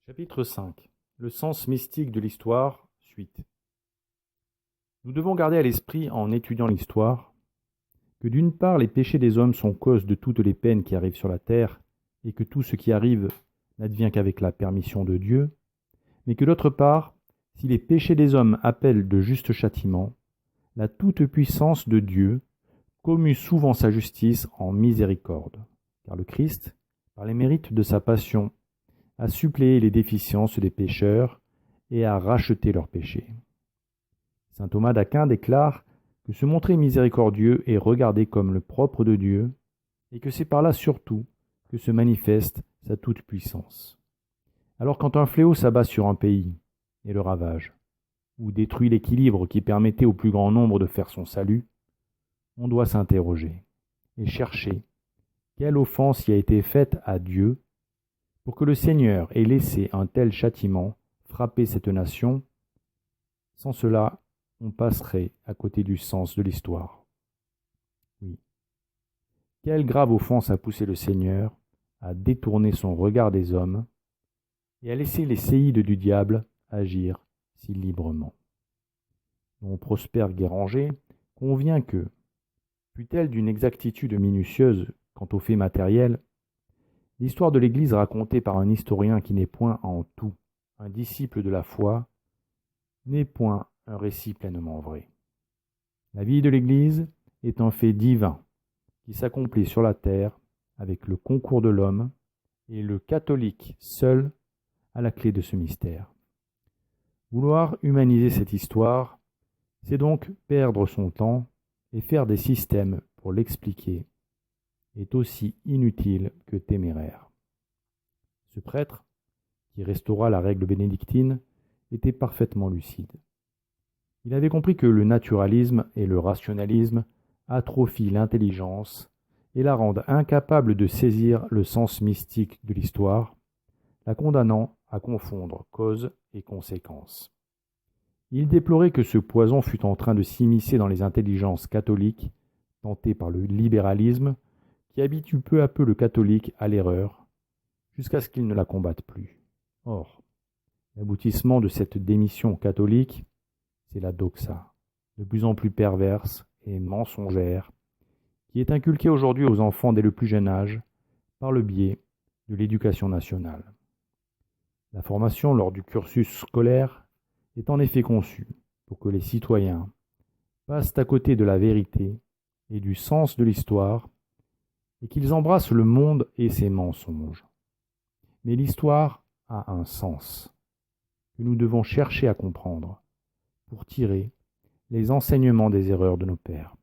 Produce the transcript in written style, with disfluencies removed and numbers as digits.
Chapitre 5. Le sens mystique de l'histoire, suite. Nous devons garder à l'esprit, en étudiant l'histoire, que d'une part les péchés des hommes sont cause de toutes les peines qui arrivent sur la terre, et que tout ce qui arrive n'advient qu'avec la permission de Dieu, mais que d'autre part, si les péchés des hommes appellent de justes châtiments, la toute-puissance de Dieu commue souvent sa justice en miséricorde, car le Christ, par les mérites de sa passion, a suppléé les déficiences des pécheurs et a racheté leurs péchés. Saint Thomas d'Aquin déclare que se montrer miséricordieux est regardé comme le propre de Dieu et que c'est par là surtout que se manifeste sa toute-puissance. Alors quand un fléau s'abat sur un pays et le ravage, ou détruit l'équilibre qui permettait au plus grand nombre de faire son salut, on doit s'interroger et chercher quelle offense y a été faite à Dieu pour que le Seigneur ait laissé un tel châtiment frapper cette nation. Sans cela, on passerait à côté du sens de l'histoire. Oui. Quelle grave offense a poussé le Seigneur à détourner son regard des hommes et à laisser les séides du diable agir si librement. Don Prosper Guéranger convient que, fût-elle d'une exactitude minutieuse quant aux faits matériels, l'histoire de l'Église racontée par un historien qui n'est point en tout un disciple de la foi n'est point un récit pleinement vrai. La vie de l'Église est un fait divin qui s'accomplit sur la terre avec le concours de l'homme, et le catholique seul a la clé de ce mystère. Vouloir humaniser cette histoire, c'est donc perdre son temps et faire des systèmes pour l'expliquer est aussi inutile que téméraire. Ce prêtre, qui restaura la règle bénédictine, était parfaitement lucide. Il avait compris que le naturalisme et le rationalisme atrophient l'intelligence et la rendent incapable de saisir le sens mystique de l'histoire, la condamnant à confondre cause et conséquence. Il déplorait que ce poison fût en train de s'immiscer dans les intelligences catholiques, tentées par le libéralisme, qui habitue peu à peu le catholique à l'erreur, jusqu'à ce qu'il ne la combatte plus. Or, l'aboutissement de cette démission catholique, c'est la doxa, de plus en plus perverse et mensongère, qui est inculquée aujourd'hui aux enfants dès le plus jeune âge, par le biais de l'éducation nationale. La formation lors du cursus scolaire est en effet conçue pour que les citoyens passent à côté de la vérité et du sens de l'histoire, et qu'ils embrassent le monde et ses mensonges. Mais l'histoire a un sens que nous devons chercher à comprendre pour tirer les enseignements des erreurs de nos pères.